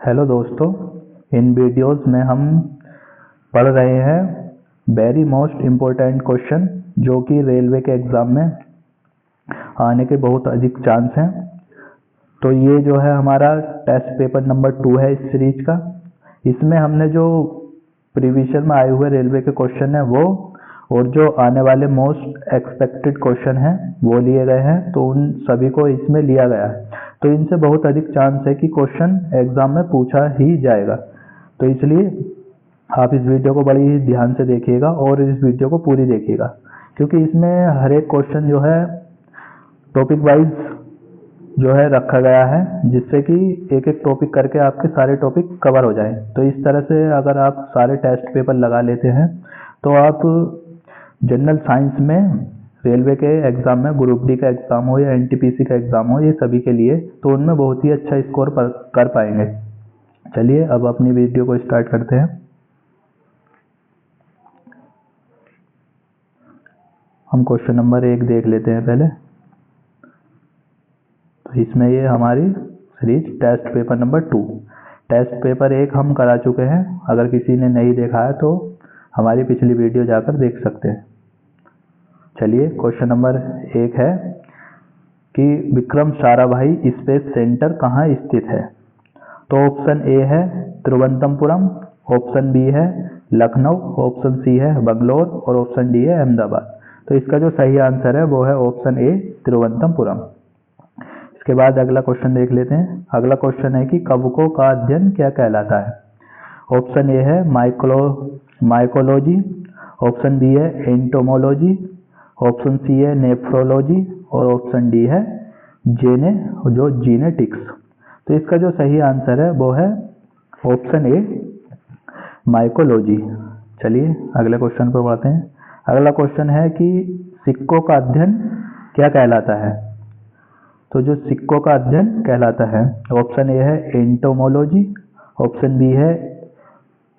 Hello दोस्तों, इन videos में हम पढ़ रहे हैं वेरी मोस्ट इम्पोर्टेंट क्वेश्चन जो कि रेलवे के एग्ज़ाम में आने के बहुत अधिक चांस हैं। तो ये जो है हमारा टेस्ट पेपर नंबर 2 है इस सीरीज का। इसमें हमने जो प्रीवियस में आए हुए रेलवे के क्वेश्चन हैं वो और जो आने वाले मोस्ट एक्सपेक्टेड क्वेश्चन हैं वो लिए गए हैं, तो उन सभी को इसमें लिया गया है। तो इनसे बहुत अधिक चांस है कि क्वेश्चन एग्जाम में पूछा ही जाएगा। तो इसलिए आप इस वीडियो को बड़ी ही ध्यान से देखिएगा और इस वीडियो को पूरी देखिएगा, क्योंकि इसमें हर एक क्वेश्चन जो है टॉपिक वाइज जो है रखा गया है, जिससे कि एक एक टॉपिक करके आपके सारे टॉपिक कवर हो जाएं। तो इस तरह से अगर आप सारे टेस्ट पेपर लगा लेते हैं तो आप जनरल साइंस में रेलवे के एग्ज़ाम में ग्रुप डी का एग्ज़ाम हो या एनटीपीसी का एग्ज़ाम हो, ये सभी के लिए तो उनमें बहुत ही अच्छा स्कोर कर पाएंगे। चलिए अब अपनी वीडियो को स्टार्ट करते हैं। हम क्वेश्चन नंबर 1 देख लेते हैं पहले। तो इसमें ये हमारी series test paper number 2, test paper 1 हम करा चुके हैं। अगर किसी ने नहीं देखा है तो हमारी पिछली वीडियो जाकर देख सकते हैं। चलिए क्वेश्चन नंबर 1 है कि विक्रम साराभाई स्पेस सेंटर कहाँ स्थित है। तो ऑप्शन ए है तिरुवनंतपुरम, ऑप्शन बी है लखनऊ, ऑप्शन सी है बंगलोर और ऑप्शन डी है अहमदाबाद। तो इसका जो सही आंसर है वो है ऑप्शन ए तिरुवनंतपुरम। इसके बाद अगला क्वेश्चन देख लेते हैं। अगला क्वेश्चन है कि कवकों का अध्ययन क्या कहलाता है। ऑप्शन ए है माइकोलॉजी, ऑप्शन बी है एंटोमोलॉजी, ऑप्शन सी है नेफ्रोलॉजी और ऑप्शन डी है जीनेटिक्स। तो इसका जो सही आंसर है वो है ऑप्शन ए माइकोलॉजी। चलिए अगले क्वेश्चन पर बढ़ते हैं। अगला क्वेश्चन है कि सिक्कों का अध्ययन क्या कहलाता है। तो जो सिक्कों का अध्ययन कहलाता है, ऑप्शन ए है एंटोमोलॉजी, ऑप्शन बी है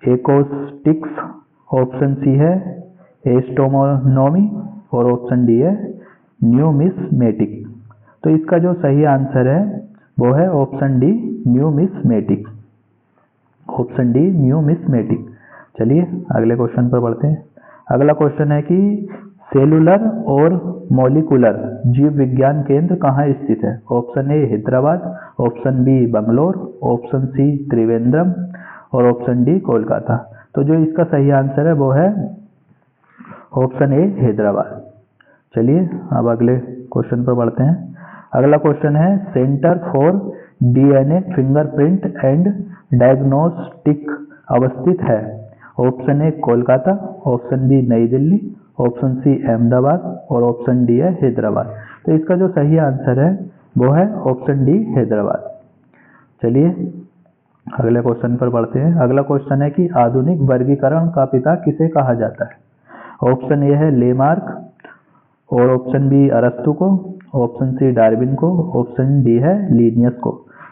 एकॉस्टिक्स, ऑप्शन सी है एस्ट्रोनॉमी और ऑप्शन डी है न्यूमिस्मेटिक। तो इसका जो सही आंसर है वो है option D numismatic, option D numismatic. चलिए अगले क्वेश्चन पर बढ़ते हैं। अगला क्वेश्चन है कि सेलुलर और मॉलिक्यूलर जीव विज्ञान केंद्र कहाँ स्थित है। Option A Hyderabad, option B Bangalore, option C Trivandrum और ऑप्शन डी कोलकाता। तो जो इसका सही आंसर है वो है ऑप्शन ए हैदराबाद। चलिए अब अगले क्वेश्चन पर बढ़ते हैं। अगला क्वेश्चन है centre for DNA fingerprint and diagnostic अवस्थित है। Option A Kolkata, option B New Delhi, option C Ahmedabad और ऑप्शन डी है हैदराबाद। तो इसका जो सही आंसर है वो है ऑप्शन डी हैदराबाद। चलिए अगले क्वेश्चन पर बढ़ते हैं। अगला क्वेश्चन है कि आधुनिक वर्गीकरण का पिता किसे कहा जाता है। ऑप्शन ए है लेमार्क और ऑप्शन बी अरस्तु को, ऑप्शन सी डार्विन को, ऑप्शन डी है लीनियस को।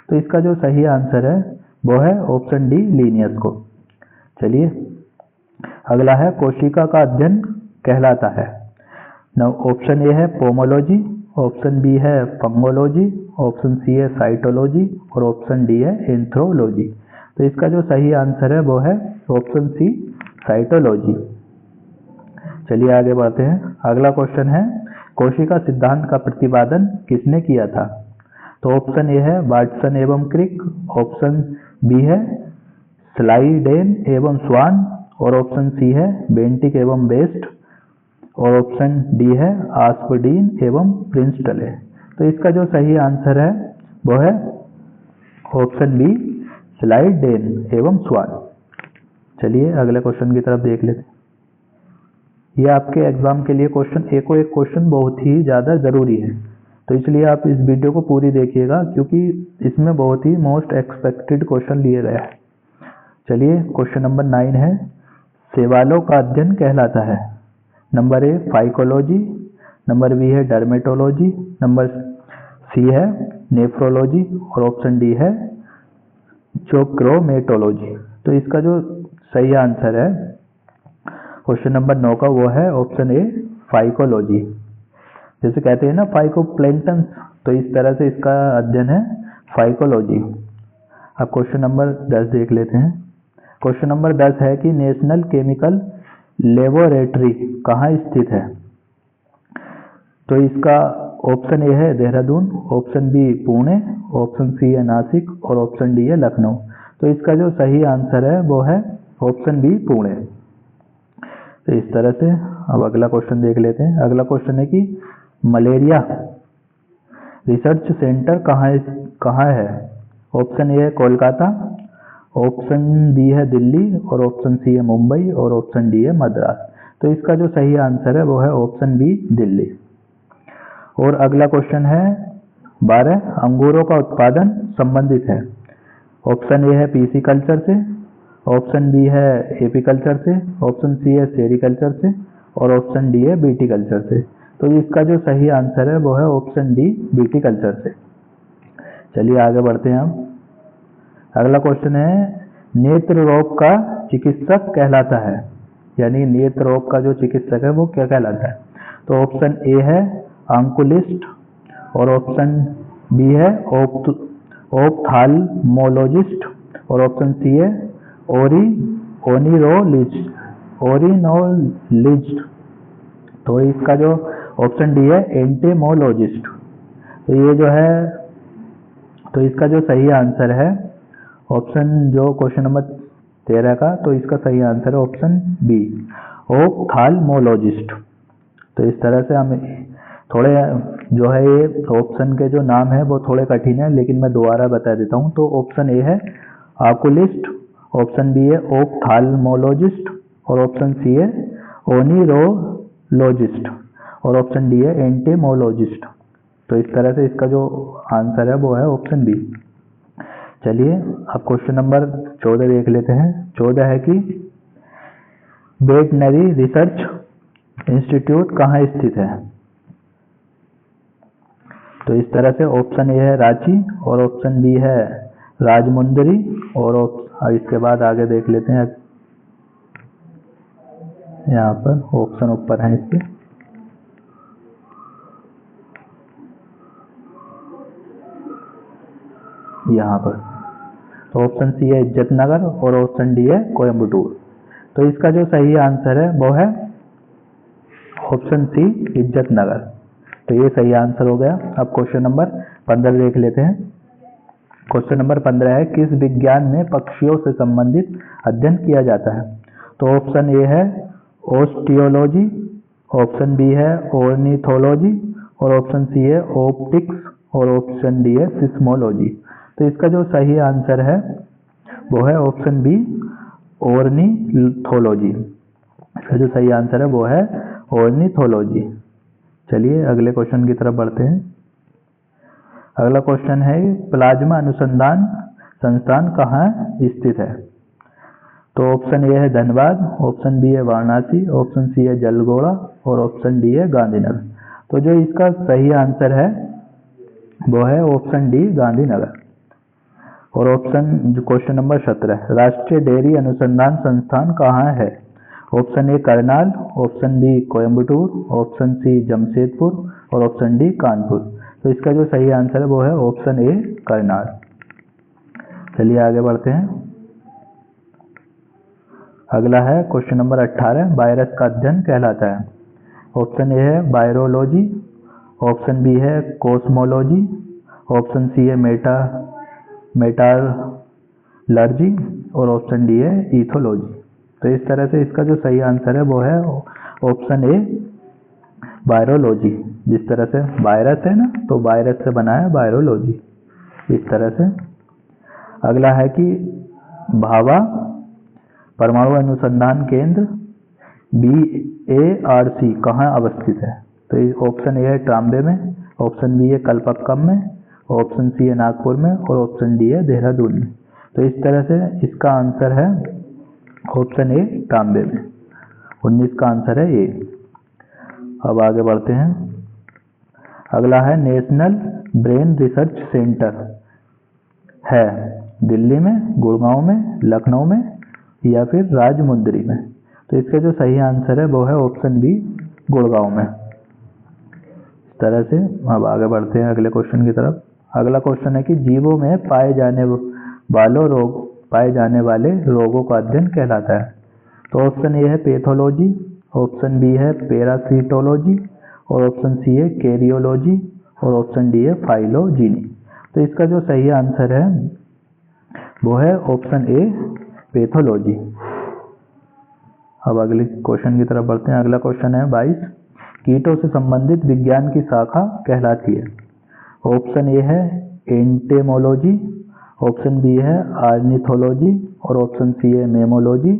तो इसका जो सही आंसर है वो है ऑप्शन डी लीनियस को। चलिए अगला है कोशिका का अध्ययन कहलाता है। ऑप्शन ए है पोमोलॉजी, ऑप्शन बी है फंगोलॉजी, ऑप्शन सी है साइटोलॉजी और ऑप्शन डी है एंथ्रोलॉजी। तो इसका जो सही आंसर है वो है ऑप्शन सी साइटोलॉजी। चलिए आगे बढ़ते हैं। अगला क्वेश्चन है कोशिका सिद्धांत का प्रतिपादन किसने किया था। तो ऑप्शन ए है वाटसन एवं क्रिक, ऑप्शन बी है स्लाइडेन एवं स्वान और ऑप्शन सी है बेंटिक एवं बेस्ट और ऑप्शन डी है आस्पर्डीन एवं प्रिंसटले। तो इसका जो सही आंसर है वो है ऑप्शन बी स्लाइडेन एवं स्वान। चलिए अगले क्वेश्चन की तरफ देख लेते हैं। ये आपके एग्जाम के लिए क्वेश्चन एक क्वेश्चन बहुत ही ज़्यादा ज़रूरी है, तो इसलिए आप इस वीडियो को पूरी देखिएगा, क्योंकि इसमें बहुत ही मोस्ट एक्सपेक्टेड क्वेश्चन लिए गया है। चलिए क्वेश्चन नंबर 9 है सेवालों का अध्ययन कहलाता है। Number A phycology, number B है डर्मेटोलॉजी, नंबर सी है नेफ्रोलॉजी और ऑप्शन डी है जोक्रोमेटोलॉजी। तो इसका जो सही आंसर है क्वेश्चन नंबर 9 का वो है ऑप्शन ए फाइकोलॉजी। जैसे कहते हैं ना फाइकोप्लैंक्टन, तो इस तरह से इसका अध्ययन है फाइकोलॉजी। अब क्वेश्चन नंबर 10 देख लेते हैं। क्वेश्चन नंबर 10 है कि नेशनल केमिकल लेबोरेटरी कहाँ स्थित है। तो इसका ऑप्शन ए है Dehradun, option B Pune, option C है नासिक और ऑप्शन डी है लखनऊ। तो इसका जो सही आंसर है वो है ऑप्शन बी पुणे। तो इस तरह से अब अगला क्वेश्चन देख लेते हैं। अगला क्वेश्चन है कि मलेरिया रिसर्च सेंटर कहाँ है। ऑप्शन ए है कोलकाता, ऑप्शन बी है दिल्ली और ऑप्शन सी है मुंबई और ऑप्शन डी है मद्रास। तो इसका जो सही आंसर है वो है ऑप्शन बी दिल्ली। और अगला क्वेश्चन है 12 अंगूरों का उत्पादन संबंधित है। ऑप्शन ए है पीसी कल्चर से, ऑप्शन बी है एपी कल्चर से, ऑप्शन सी है सेरिकल्चर से और ऑप्शन डी है बीटी कल्चर से। तो इसका जो सही आंसर है वो है ऑप्शन डी बीटी कल्चर से। चलिए आगे बढ़ते हैं हम। अगला क्वेश्चन है नेत्र रोग का चिकित्सक कहलाता है, यानी नेत्र रोग का जो चिकित्सक है वो क्या कहलाता है। तो ऑप्शन ए है आंकुलिस्ट और ऑप्शन बी है ऑप्थाल्मोलॉजिस्ट और ऑप्शन सी है ओरिनोलॉजिस्ट। तो इसका जो ऑप्शन डी है एंटेमोलॉजिस्ट। तो ये जो है, तो इसका जो सही आंसर है ऑप्शन जो क्वेश्चन नंबर 13 का, तो इसका सही आंसर है ऑप्शन बी ऑप्थाल्मोलॉजिस्ट। तो इस तरह से हम थोड़े जो है ये ऑप्शन के जो नाम है वो थोड़े कठिन है, लेकिन मैं दोबारा बता देता हूँ। तो ऑप्शन ए है आकुलिस्ट, ऑप्शन बी है ऑप्थाल्मोलॉजिस्ट और ऑप्शन सी है ओनिरोलॉजिस्ट और ऑप्शन डी है एंटेमोलॉजिस्ट। तो इस तरह से इसका जो आंसर है वो है ऑप्शन बी। चलिए अब क्वेश्चन नंबर 14 देख लेते हैं। 14 है कि वेटनरी रिसर्च इंस्टीट्यूट कहाँ स्थित है। तो इस तरह से ऑप्शन ए है रांची और ऑप्शन बी है राजमुंदरी और इसके बाद आगे देख लेते हैं। यहाँ पर ऑप्शन ऊपर है इसके। यहाँ पर तो ऑप्शन सी है इज्जतनगर और ऑप्शन डी है कोयम्बटूर। तो इसका जो सही आंसर है वो है ऑप्शन सी इज्जतनगर। तो ये सही आंसर हो गया। अब क्वेश्चन नंबर 15 देख लेते हैं। क्वेश्चन नंबर 15 है किस विज्ञान में पक्षियों से संबंधित अध्ययन किया जाता है। तो ऑप्शन ए है ओस्टियोलॉजी, ऑप्शन बी है ऑर्निथोलॉजी और ऑप्शन सी है ऑप्टिक्स और ऑप्शन डी है सिस्मोलॉजी। तो इसका जो सही आंसर है वो है ऑप्शन बी ऑर्निथोलॉजी। इसका जो सही आंसर है वो है ऑर्निथोलॉजी। चलिए अगले क्वेश्चन की तरफ बढ़ते हैं। अगला क्वेश्चन है प्लाज्मा अनुसंधान संस्थान कहाँ स्थित है। तो ऑप्शन ए है धनबाद, ऑप्शन बी है वाराणसी, ऑप्शन सी है जलगोड़ा और ऑप्शन डी है गांधीनगर। तो जो इसका सही आंसर है वो है ऑप्शन डी गांधीनगर। और ऑप्शन क्वेश्चन नंबर 17 राष्ट्रीय डेयरी अनुसंधान संस्थान कहाँ है। Option A Karnal, option B Coimbatore, option C Jamshedpur और ऑप्शन डी कानपुर। तो इसका जो सही आंसर है वो है ऑप्शन ए करनाल। चलिए आगे बढ़ते हैं। अगला है क्वेश्चन नंबर 18 वायरस का अध्ययन कहलाता है। ऑप्शन ए है वायरोलॉजी, ऑप्शन बी है कोस्मोलॉजी, ऑप्शन सी है मेटालर्जी और ऑप्शन डी है इथोलॉजी। तो इस तरह से इसका जो सही आंसर है वो है ऑप्शन ए वायरोलॉजी। जिस तरह से वायरस है ना, तो वायरस से बना है वायरोलॉजी, इस तरह से। अगला है कि भाभा परमाणु अनुसंधान केंद्र BARC कहाँ अवस्थित है। तो ऑप्शन ए है ट्राम्बे में, ऑप्शन बी है कलपक्कम में, ऑप्शन सी है नागपुर में और ऑप्शन डी है देहरादून में। तो इस तरह से इसका आंसर है ऑप्शन ए ट्राम्बे में। 19 का आंसर है ए। अब आगे बढ़ते हैं। अगला है नेशनल ब्रेन रिसर्च सेंटर है दिल्ली में, गुड़गांव में, लखनऊ में या फिर राजमुंदरी में। तो इसका जो सही आंसर है वो है ऑप्शन बी गुड़गांव में। इस तरह से अब आगे बढ़ते हैं अगले क्वेश्चन की तरफ। अगला क्वेश्चन है कि जीवों में पाए जाने वालों रोग पाए जाने वाले रोगों का अध्ययन कहलाता है। तो ऑप्शन ए है पैथोलॉजी, ऑप्शन बी है पैरासिटोलॉजी और ऑप्शन सी है कैरियोलॉजी और ऑप्शन डी है फाइलोजीनी। तो इसका जो सही आंसर है वो है ऑप्शन ए पैथोलॉजी। अब अगले क्वेश्चन की तरफ बढ़ते हैं। अगला क्वेश्चन है 22, कीटों से संबंधित विज्ञान की शाखा कहलाती है। ऑप्शन ए है एंटेमोलॉजी, ऑप्शन बी है आर्निथोलॉजी और ऑप्शन सी है मेमोलॉजी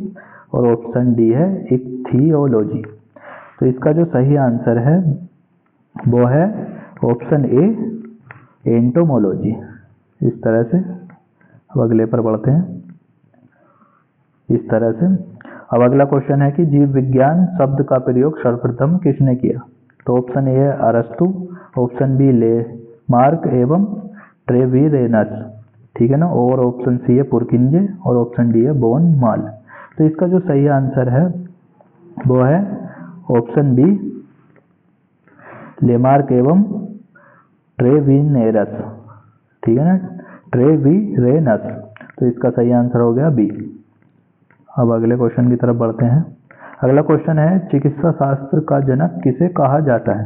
और ऑप्शन डी है इक्थियोलॉजी। तो इसका जो सही आंसर है वो है ऑप्शन ए एंटोमोलॉजी। इस तरह से अब अगले पर बढ़ते हैं। इस तरह से अब अगला क्वेश्चन है कि जीव विज्ञान शब्द का प्रयोग सर्वप्रथम किसने किया। तो ऑप्शन ए है अरस्तु, ऑप्शन बी लेमार्क एवं ट्रेविरेनस, ठीक है ना, और ऑप्शन सी है पुरकिंजे और ऑप्शन डी है बोन माल। तो इसका जो सही आंसर है वो है ऑप्शन बी लेमार्क एवं ट्रेविरेनस, ठीक है ना, ट्रेविरेनस। तो इसका सही आंसर हो गया बी। अब अगले क्वेश्चन की तरफ बढ़ते हैं। अगला क्वेश्चन है चिकित्सा शास्त्र का जनक किसे कहा जाता है।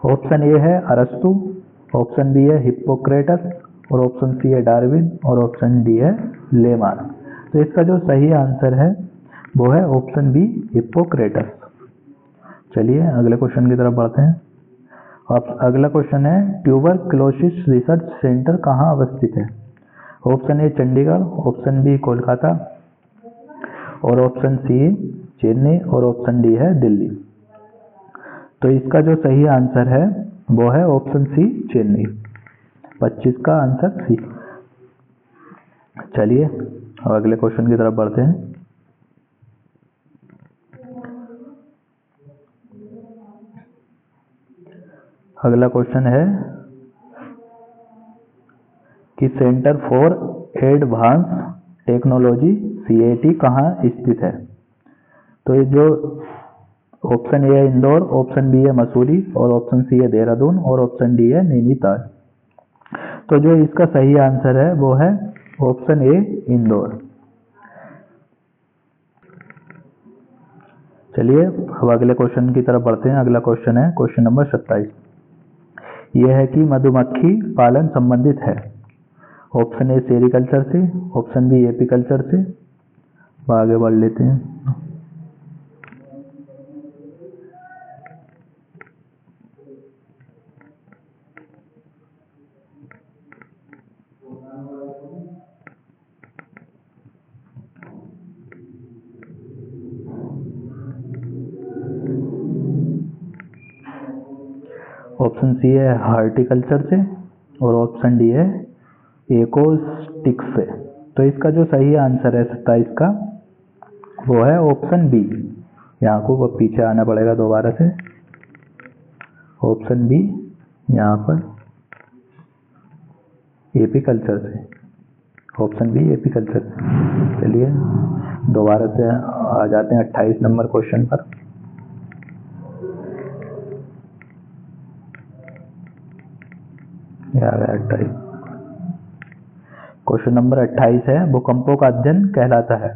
ऑप्शन ए है अरस्तु, ऑप्शन बी है हिप्पोक्रेटस और ऑप्शन सी है डार्विन और ऑप्शन डी है लेमार्क। तो इसका जो सही आंसर है वो है ऑप्शन बी हिप्पोक्रेटस। चलिए अगले क्वेश्चन की तरफ बढ़ते हैं। अब अगला क्वेश्चन है ट्यूबरक्लोसिस रिसर्च सेंटर कहाँ अवस्थित है। Option A Chandigarh, option B Kolkata और ऑप्शन सी चेन्नई और ऑप्शन डी है दिल्ली। तो इसका जो सही आंसर है वो है ऑप्शन सी चेन्नई। 25 का आंसर सी। चलिए अब अगले क्वेश्चन की तरफ बढ़ते हैं। अगला क्वेश्चन है कि centre for advance technology CAT कहाँ स्थित है। तो ये जो ऑप्शन ए है इंदौर, ऑप्शन बी है मसूरी और ऑप्शन सी है देहरादून और ऑप्शन डी है नैनीताल। तो जो इसका सही आंसर है वो है ऑप्शन ए इंदौर। चलिए अब अगले क्वेश्चन की तरफ बढ़ते हैं। अगला क्वेश्चन है क्वेश्चन नंबर 27। यह है कि मधुमक्खी पालन संबंधित है। ऑप्शन ए सेरिकल्चर से, ऑप्शन बी एपीकल्चर से। आगे बढ़ लेते हैं। ऑप्शन सी है हॉर्टिकल्चर से और ऑप्शन डी है एकोस्टिक्स से। तो इसका जो सही आंसर है 27 का वो है ऑप्शन बी। यहाँ को पीछे आना पड़ेगा दोबारा से। ऑप्शन बी यहाँ पर एपीकल्चर से, ऑप्शन बी एपीकल्चर से। चलिए दोबारा से आ जाते हैं 28 नंबर क्वेश्चन पर। क्वेश्चन नंबर 28 है भूकंपों का अध्ययन कहलाता है।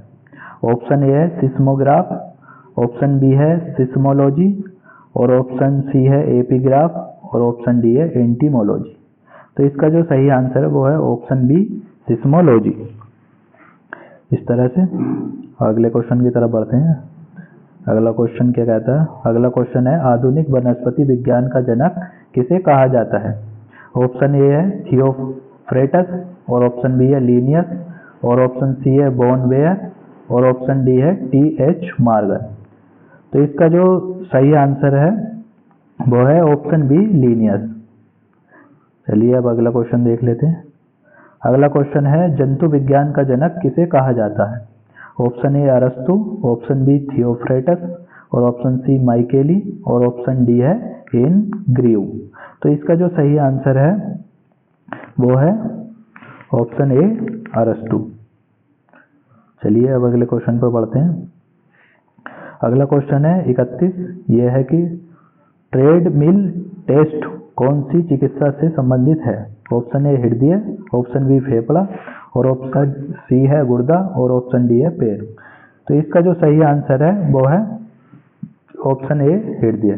ऑप्शन ए है सिस्मोग्राफ, ऑप्शन बी है सिस्मोलॉजी और ऑप्शन सी है एपीग्राफ और ऑप्शन डी है एंटीमोलॉजी। तो इसका जो सही आंसर है वो है ऑप्शन बी सिस्मोलॉजी। इस तरह से अगले क्वेश्चन की तरफ बढ़ते हैं। अगला क्वेश्चन क्या कहता है। अगला क्वेश्चन है आधुनिक वनस्पति विज्ञान का जनक किसे कहा जाता है। ऑप्शन ए है थियोफ्रेटस और ऑप्शन बी है लीनियस और ऑप्शन सी है बोनवेयर और ऑप्शन डी है TH मार्गन। तो इसका जो सही आंसर है वो है ऑप्शन बी लीनियस। चलिए अब अगला क्वेश्चन देख लेते हैं। अगला क्वेश्चन है जंतु विज्ञान का जनक किसे कहा जाता है। ऑप्शन ए अरस्तु, ऑप्शन बी थियोफ्रेटस और ऑप्शन सी माइकेली और ऑप्शन डी है इनग्रीव। तो इसका जो सही आंसर है वो है ऑप्शन ए अरस्तु। चलिए अब अगले क्वेश्चन पर बढ़ते हैं। अगला क्वेश्चन है 31। यह है कि ट्रेडमिल टेस्ट कौन सी चिकित्सा से संबंधित है? ऑप्शन ए हृदय, ऑप्शन बी फेफड़ा, और ऑप्शन सी है गुर्दा, और ऑप्शन डी है पैर। तो इसका जो सही आंसर है वो है ऑप्शन ए हृदय।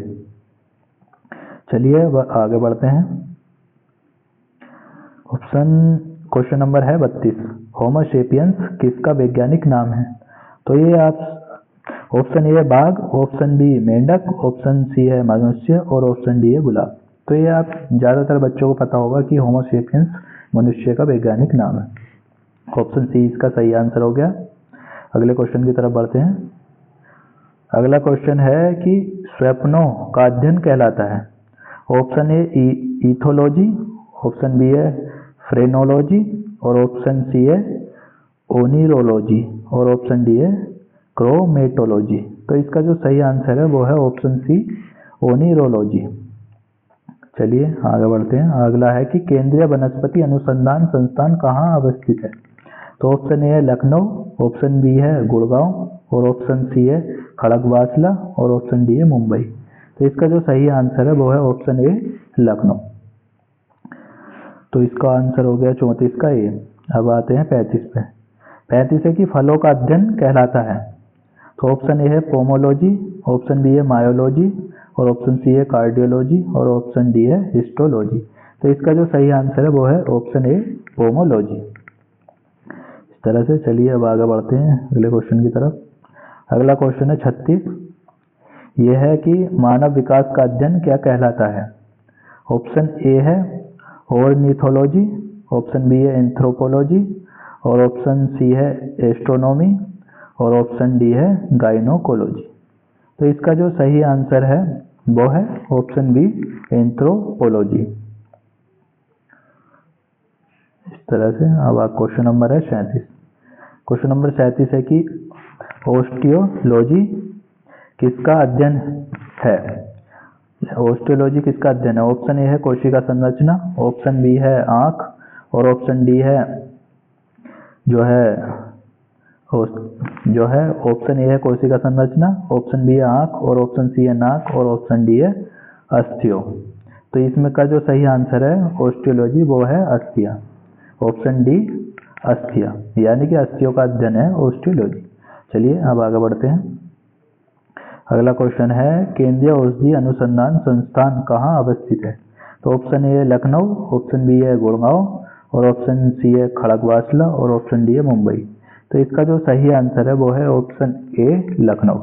चलिए आगे बढ़ते हैं। क्वेश्चन नंबर है 32। होमो सेपियंस किसका वैज्ञानिक नाम है? तो ये आप ऑप्शन ए है बाघ, ऑप्शन बी मेंढक, ऑप्शन सी है मनुष्य, और ऑप्शन डी है गुलाब। तो ये आप ज्यादातर बच्चों को पता होगा कि होमो सेपियंस मनुष्य का वैज्ञानिक नाम है। ऑप्शन सी इसका सही आंसर हो गया। अगले क्वेश्चन की तरफ बढ़ते हैं। अगला क्वेश्चन है कि स्वप्नों का अध्ययन कहलाता है। Option A ethology, option B है फ्रेनोलॉजी, और ऑप्शन सी है ओनिरोलॉजी, और ऑप्शन डी है क्रोमेटोलॉजी। तो इसका जो सही आंसर है वो है ऑप्शन सी ओनिरोलॉजी। चलिए आगे बढ़ते हैं। अगला है कि केंद्रीय वनस्पति अनुसंधान संस्थान कहाँ अवस्थित है? तो ऑप्शन ए है लखनऊ, ऑप्शन बी है गुड़गांव, और ऑप्शन सी है खड़गवासला, और ऑप्शन डी है मुंबई। तो इसका जो सही आंसर है वो है ऑप्शन ए लखनऊ। तो इसका आंसर हो गया 34 का ए। अब आते हैं 35 पे। 35 है कि फलों का अध्ययन कहलाता है। तो ऑप्शन ए है पोमोलॉजी, ऑप्शन बी है मायोलॉजी, और ऑप्शन सी है कार्डियोलॉजी, और ऑप्शन डी है हिस्टोलॉजी। तो इसका जो सही आंसर है वो है ऑप्शन ए पोमोलॉजी। इस तरह से चलिए अब आगे बढ़ते हैं अगले क्वेश्चन की तरफ। अगला क्वेश्चन है 36। यह है कि मानव विकास का अध्ययन क्या कहलाता है? ऑप्शन ए है ऑर्निथोलॉजी, ऑप्शन बी है एंथ्रोपोलॉजी, और ऑप्शन सी है एस्ट्रोनॉमी, और ऑप्शन डी है गाइनोकोलॉजी। तो इसका जो सही आंसर है वो है ऑप्शन बी एंथ्रोपोलॉजी। इस तरह से अब क्वेश्चन नंबर है 37। क्वेश्चन नंबर 37 है कि ओस्टियोलॉजी किसका अध्ययन है? ओस्टियोलॉजी किसका अध्ययन है? ऑप्शन ए है कोशिका संरचना, ऑप्शन बी है आंख, और ऑप्शन डी है ऑप्शन ए है कोशिका संरचना, ऑप्शन बी है आंख, और ऑप्शन सी है नाक, और ऑप्शन डी है अस्थियों। तो इसमें का जो सही आंसर है ओस्टियोलॉजी वो है अस्थियां। ऑप्शन डी अस्थियां, यानी कि अस्थियों का अध्ययन है ओस्टियोलॉजी। चलिए अब आगे बढ़ते हैं। अगला क्वेश्चन है केंद्रीय औषधि अनुसंधान संस्थान कहाँ अवस्थित है? तो ऑप्शन ए है लखनऊ, ऑप्शन बी है गुड़गांव, और ऑप्शन सी है खड़गवासला, और ऑप्शन डी है मुंबई। तो इसका जो सही आंसर है वो है ऑप्शन ए लखनऊ।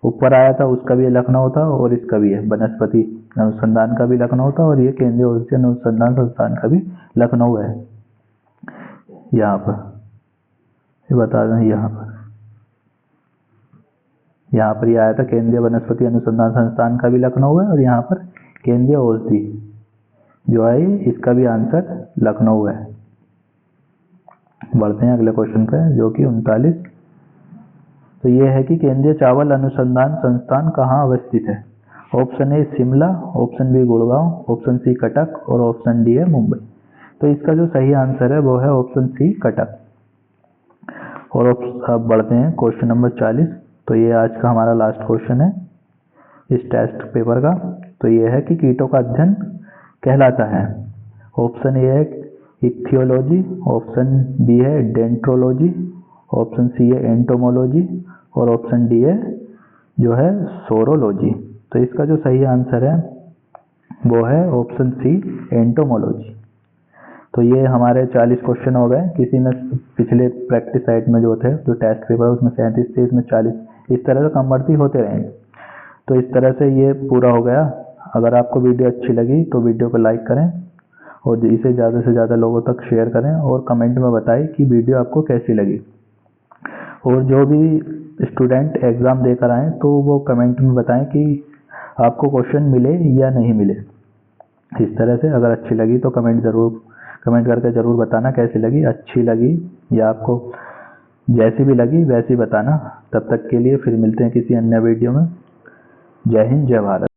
ऊपर आया था उसका भी लखनऊ था, और इसका भी है वनस्पति अनुसंधान का भी लखनऊ था, और ये केंद्रीय औषधि अनुसंधान संस्थान का भी लखनऊ है। यहाँ पर बता दें, यहाँ पर आया था केंद्रीय वनस्पति अनुसंधान संस्थान का भी लखनऊ है, और यहाँ पर केंद्रीय औषधि जो है इसका भी आंसर लखनऊ है। बढ़ते हैं अगले क्वेश्चन पे जो कि 39। तो ये है कि केंद्रीय चावल अनुसंधान संस्थान कहाँ अवस्थित है? Option A Shimla, option B Gurgaon, option C Cuttack, और ऑप्शन डी है मुंबई। तो इसका जो सही आंसर है वो है ऑप्शन सी कटक। और अब बढ़ते हैं क्वेश्चन नंबर 40। तो ये आज का हमारा लास्ट क्वेश्चन है इस टेस्ट पेपर का। तो ये है कि कीटों का अध्ययन कहलाता है। ऑप्शन ए है इक्थियोलॉजी, ऑप्शन बी है डेंट्रोलॉजी, ऑप्शन सी है एंटोमोलॉजी, और ऑप्शन डी है जो है सोरोलॉजी। तो इसका जो सही आंसर है वो है ऑप्शन सी एंटोमोलॉजी। तो ये हमारे 40 क्वेश्चन हो गए। किसी में पिछले प्रैक्टिस साइट में जो थे जो टेस्ट पेपर उसमें 37 थे, इसमें 40, इस तरह से कम बढ़ती होते रहेंगे। तो इस तरह से ये पूरा हो गया। अगर आपको वीडियो अच्छी लगी तो वीडियो को लाइक करें, और इसे ज़्यादा से ज़्यादा लोगों तक शेयर करें, और कमेंट में बताएं कि वीडियो आपको कैसी लगी। और जो भी स्टूडेंट एग्ज़ाम देकर आए तो वो कमेंट में बताएं कि आपको क्वेश्चन मिले या नहीं मिले। इस तरह से अगर अच्छी लगी तो कमेंट करके ज़रूर बताना कैसी लगी, अच्छी लगी या आपको जैसी भी लगी वैसी बताना। तब तक के लिए फिर मिलते हैं किसी अन्य वीडियो में। जय हिंद, जय भारत।